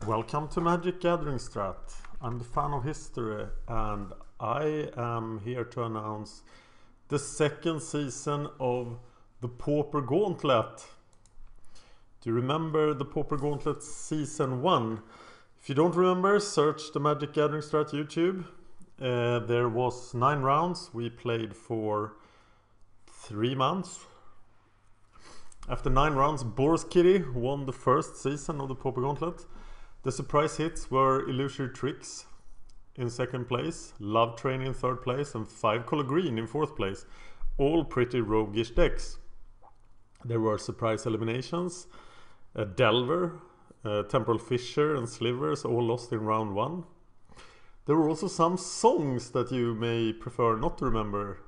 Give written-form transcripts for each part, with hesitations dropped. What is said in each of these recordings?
Welcome to MagicGatheringStrat. I'm the fan of history and I am here to announce the second season of the Pauper Gauntlet. Do you remember the Pauper Gauntlet season 1? If you don't remember, search the MagicGatheringStrat YouTube. There was 9 rounds. We played for 3 months. After 9 rounds, Boris Kitty won the first season of the Pauper Gauntlet. The surprise hits were Illusory Tricks in second place, Love Train in third place, and 5 Color Green in fourth place. All pretty roguish decks. There were surprise eliminations. Delver, Temporal Fissure, and Slivers all lost in round 1. There were also some songs that you may prefer not to remember,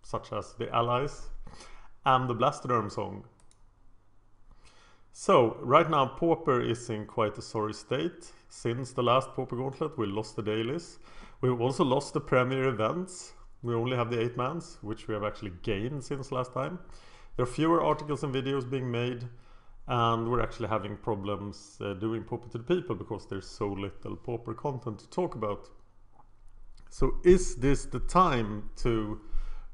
such as The Allies and the Blastoderm song. So, right now Pauper is in quite a sorry state. Since the last Pauper Gauntlet we lost the dailies. We've also lost the premier events. We only have the 8-mans, which we have actually gained since last time. There are fewer articles and videos being made, and we're actually having problems doing Pauper to the people because there's so little Pauper content to talk about. So is this the time to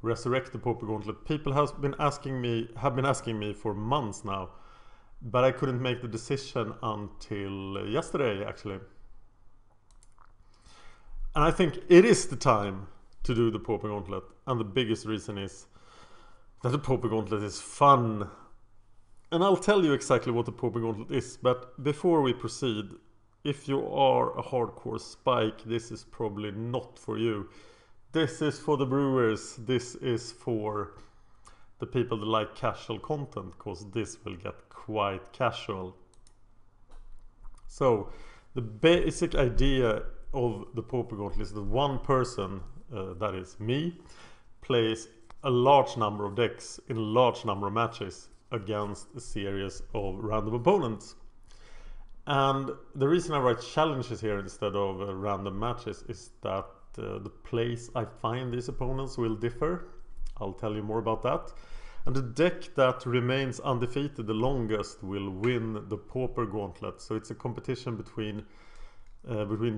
resurrect the Pauper Gauntlet? People have been asking me for months now. But I couldn't make the decision until yesterday, actually. And I think it is the time to do the Pauper Gauntlet. And the biggest reason is that the Pauper Gauntlet is fun. And I'll tell you exactly what the Pauper Gauntlet is. But before we proceed, if you are a hardcore spike, this is probably not for you. This is for the brewers. This is for the people that like casual content, because this will get quite casual. So the basic idea of the Pauper Gauntlet is that one person, that is me, plays a large number of decks in a large number of matches against a series of random opponents. And the reason I write challenges here instead of random matches is that the place I find these opponents will differ. I'll tell you more about that. And the deck that remains undefeated the longest will win the Pauper Gauntlet. So it's a competition between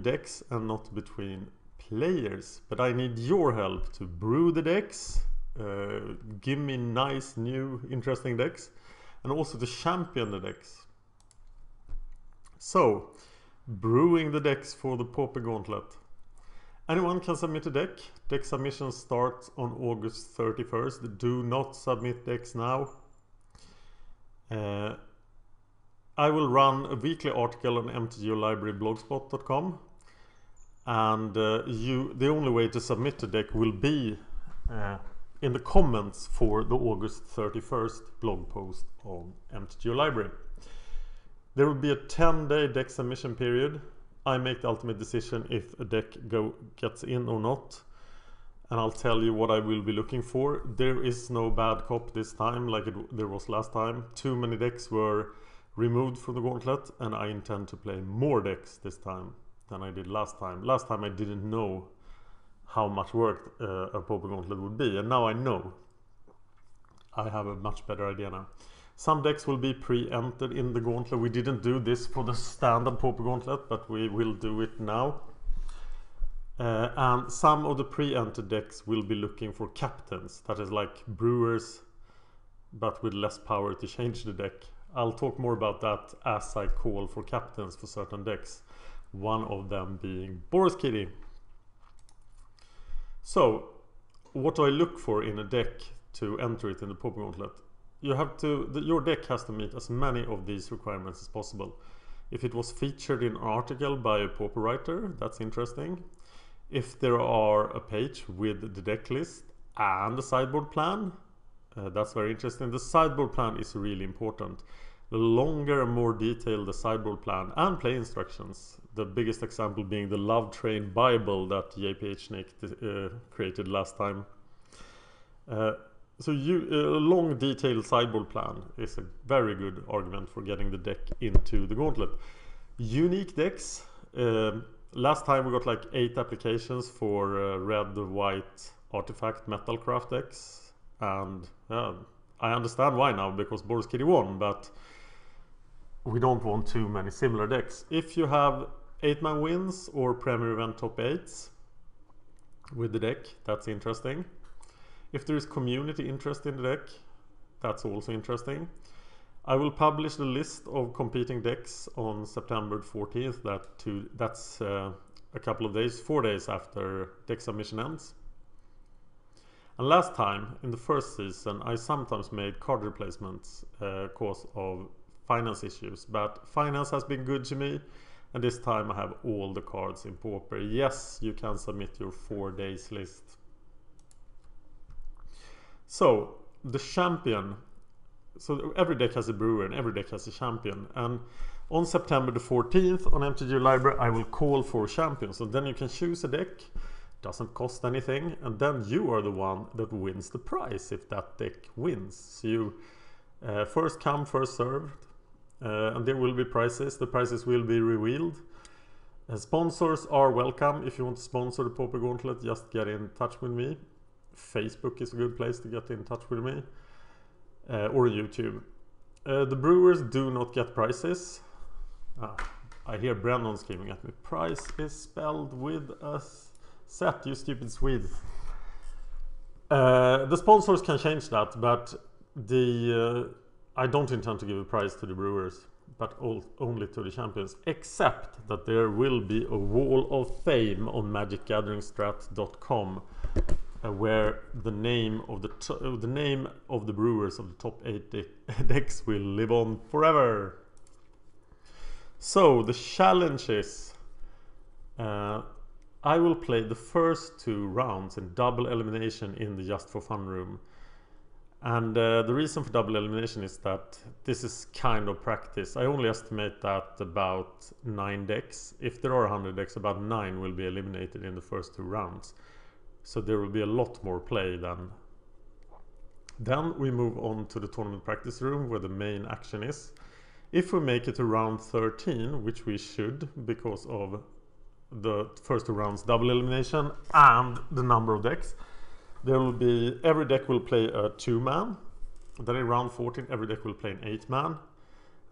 decks and not between players. But I need your help to brew the decks, give me nice, new, interesting decks, and also to champion the decks. So, brewing the decks for the Pauper Gauntlet. Anyone can submit a deck. Deck submission starts on August 31st. Do not submit decks now. I will run a weekly article on mtgolibraryblogspot.com, and the only way to submit a deck will be in the comments for the August 31st blog post on MTG Library. There will be a 10-day deck submission period. I make the ultimate decision if a deck gets in or not, and I'll tell you what I will be looking for. There is no bad cop this time like there was last time. Too many decks were removed from the Gauntlet, and I intend to play more decks this time than I did last time. Last time I didn't know how much work a Pauper Gauntlet would be, and now I know. I have a much better idea now. Some decks will be pre-entered in the Gauntlet. We didn't do this for the standard Pauper Gauntlet, but we will do it now. And some of the pre-entered decks will be looking for captains. That is like brewers, but with less power to change the deck. I'll talk more about that as I call for captains for certain decks. One of them being Boris Kitty. So, what do I look for in a deck to enter it in the Pauper Gauntlet? Your deck has to meet as many of these requirements as possible. If it was featured in an article by a Pauper writer, that's interesting. If there are a page with the deck list and a sideboard plan, that's very interesting. The sideboard plan is really important. The longer and more detailed the sideboard plan and play instructions, the biggest example being the Love Train Bible that JPH Nick created last time. So a long detailed sideboard plan is a very good argument for getting the deck into the Gauntlet. Unique decks. Last time we got like 8 applications for red, white, artifact, metalcraft decks. And I understand why now, because Boris Kitty won, but we don't want too many similar decks. If you have 8-man wins or Premier Event top 8s with the deck, that's interesting. If there is community interest in the deck, that's also interesting. I will publish the list of competing decks on September 14th. That's a couple of days, 4 days after deck submission ends. And last time, in the first season, I sometimes made card replacements cause of finance issues, but finance has been good to me, and this time I have all the cards in Pauper. Yes, you can submit your 4 days list. So, the champion. So every deck has a brewer and every deck has a champion. And on September the 14th on MTG Library, I will call for champions. So then you can choose a deck, doesn't cost anything, and then you are the one that wins the prize if that deck wins. So you first come, first served, and there will be prizes. The prizes will be revealed. Sponsors are welcome. If you want to sponsor the Pauper Gauntlet, just get in touch with me. Facebook is a good place to get in touch with me, or YouTube. The brewers do not get prizes. I hear Brandon screaming at me. Prize is spelled with a Z, you stupid Swede. The sponsors can change that, but I don't intend to give a prize to the brewers, but only to the champions, except that there will be a wall of fame on MagicGatheringStrat.com where the name of the brewers of the top 8 decks will live on forever. So the challenges. I will play the first 2 rounds in double elimination in the Just for Fun room. And the reason for double elimination is that this is kind of practice. I only estimate that about 9 decks. If there are 100 decks, about 9 will be eliminated in the first 2 rounds. So there will be a lot more play than. Then we move on to the tournament practice room where the main action is. If we make it to round 13, which we should because of the first 2 rounds double elimination and the number of decks, there will be, every deck will play a 2-man. Then in round 14 every deck will play an 8-man,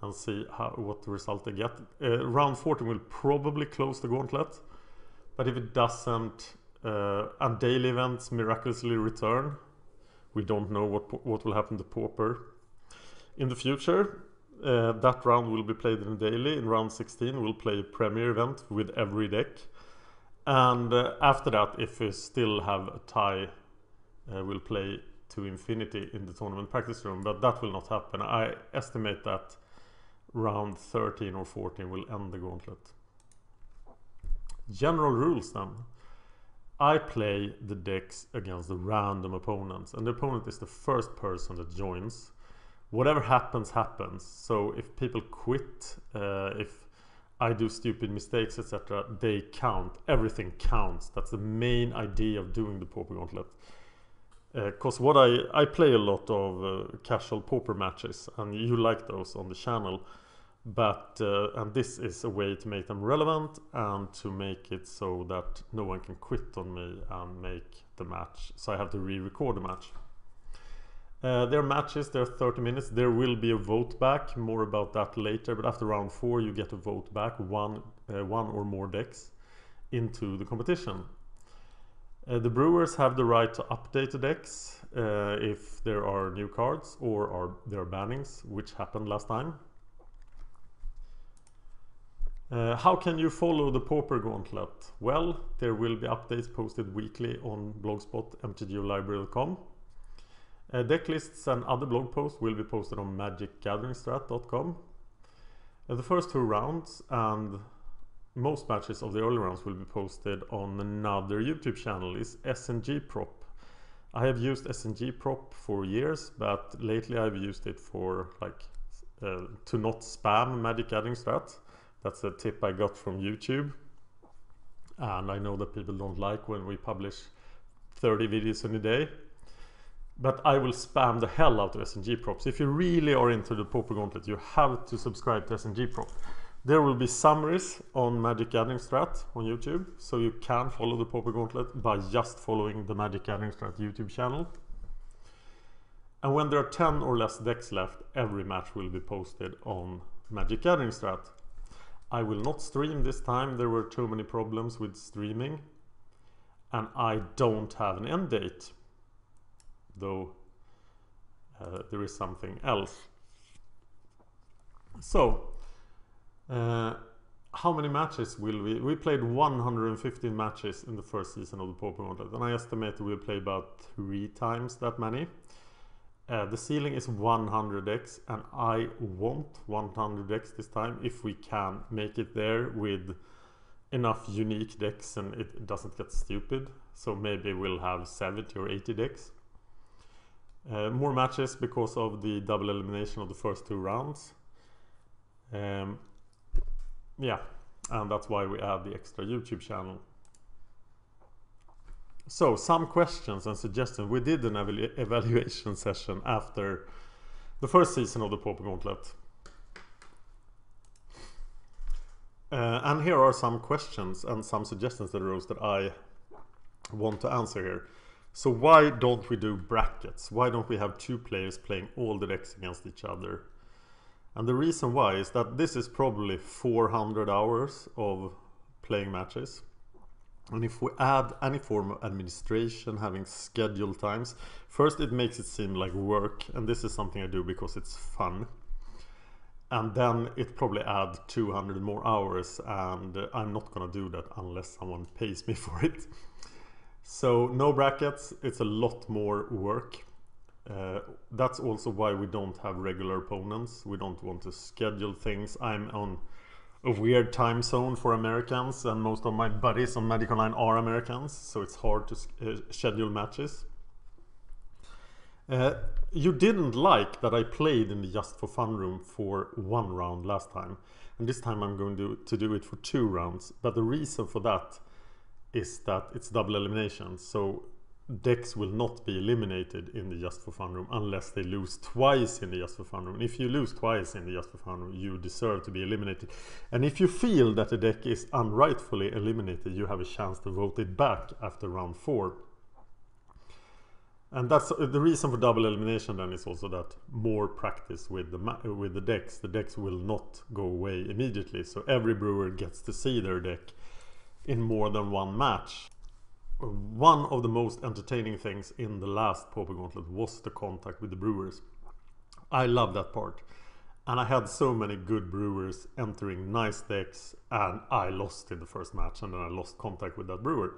and see what the result they get. Round 14 will probably close the gauntlet, but if it doesn't, and daily events miraculously return, we don't know what will happen to Pauper in the future. That round will be played in a daily. In round 16 we'll play a premier event with every deck, and after that, if we still have a tie, we'll play to infinity in the tournament practice room, but that will not happen. I estimate that round 13 or 14 will end the gauntlet. General rules then. I play the decks against the random opponents, and the opponent is the first person that joins. Whatever happens, happens. So if people quit, if I do stupid mistakes, etc., they count. Everything counts. That's the main idea of doing the Pauper Gauntlet. Because what I play a lot of casual Pauper matches, and you like those on the channel. But and this is a way to make them relevant and to make it so that no one can quit on me and make the match. So I have to re-record the match. There are matches, they're 30 minutes. There will be a vote back, more about that later. But after round 4 you get to vote back one or more decks into the competition. The brewers have the right to update the decks if there are new cards or there are bannings, which happened last time. How can you follow the Pauper Gauntlet? Well, there will be updates posted weekly on blogspot mtglibrary.com. Deck lists and other blog posts will be posted on MagicGatheringStrat.com. The first 2 rounds and most matches of the early rounds will be posted on another YouTube channel, is sngprop. I have used sngprop for years, but lately I've used it for to not spam MagicGatheringStrat. That's a tip I got from YouTube, and I know that people don't like when we publish 30 videos in a day, but I will spam the hell out of sngprop. So if you really are into the Pauper Gauntlet, you have to subscribe to sngprop. There will be summaries on MagicGatheringStrat on YouTube, so you can follow the Pauper Gauntlet by just following the MagicGatheringStrat YouTube channel. And when there are 10 or less decks left, every match will be posted on MagicGatheringStrat. I will not stream this time, there were too many problems with streaming. And I don't have an end date, though there is something else. So, how many matches will we? We played 115 matches in the first season of the Pauper Gauntlet, and I estimate we'll play about 3 times that many. The ceiling is 100x, and I want 100x this time if we can make it there with enough unique decks and it doesn't get stupid. So maybe we'll have 70 or 80 decks. More matches because of the double elimination of the first 2 rounds. Yeah, and that's why we add the extra YouTube channel. So, some questions and suggestions. We did an evaluation session after the first season of the Pauper Gauntlet. And here are some questions and some suggestions that arose that I want to answer here. So why don't we do brackets? Why don't we have 2 players playing all the decks against each other? And the reason why is that this is probably 400 hours of playing matches. And if we add any form of administration, having scheduled times, first it makes it seem like work, and this is something I do because it's fun. And then it probably adds 200 more hours, and I'm not gonna do that unless someone pays me for it. So no brackets, it's a lot more work. That's also why we don't have regular opponents. We don't want to schedule things. I'm on a weird time zone for Americans, and most of my buddies on Magic Online are Americans, so it's hard to schedule matches. You didn't like that I played in the Just for Fun room for 1 round last time, and this time I'm going to do it for 2 rounds. But the reason for that is that it's double elimination, so decks will not be eliminated in the Just for Fun room unless they lose twice in the Just for Fun room. And if you lose twice in the Just for Fun room, you deserve to be eliminated. And if you feel that the deck is unrightfully eliminated, you have a chance to vote it back after round 4. And that's the reason for double elimination. Then is also that more practice with the decks. The decks will not go away immediately, so every brewer gets to see their deck in more than 1 match. One of the most entertaining things in the last Pauper Gauntlet was the contact with the brewers. I love that part, and I had so many good brewers entering nice decks, and I lost in the first match, and then I lost contact with that brewer.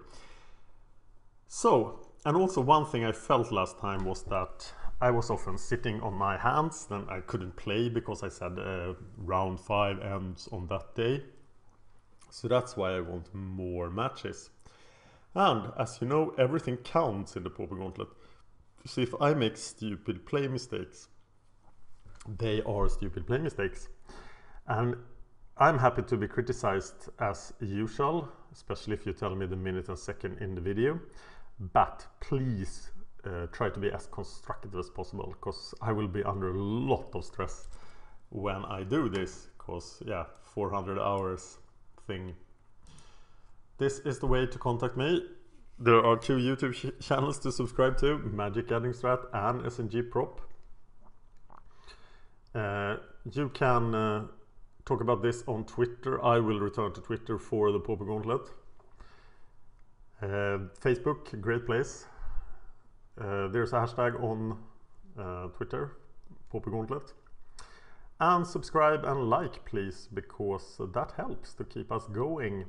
So, and also one thing I felt last time was that I was often sitting on my hands, then I couldn't play because I said round 5 ends on that day. So that's why I want more matches. And as you know, everything counts in the Pauper Gauntlet. So if I make stupid play mistakes, they are stupid play mistakes. And I'm happy to be criticized as usual, especially if you tell me the minute and second in the video. But please try to be as constructive as possible, because I will be under a lot of stress when I do this, because yeah, 400 hours thing. This is the way to contact me. There are 2 YouTube channels to subscribe to, MagicGatheringStrat and sngprop. You can talk about this on Twitter. I will return to Twitter for the Pauper Gauntlet. Facebook, great place. There's a hashtag on Twitter, Pauper Gauntlet. And subscribe and like, please, because that helps to keep us going.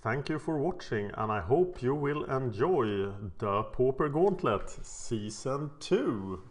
Thank you for watching, and I hope you will enjoy the Pauper Gauntlet Season 2.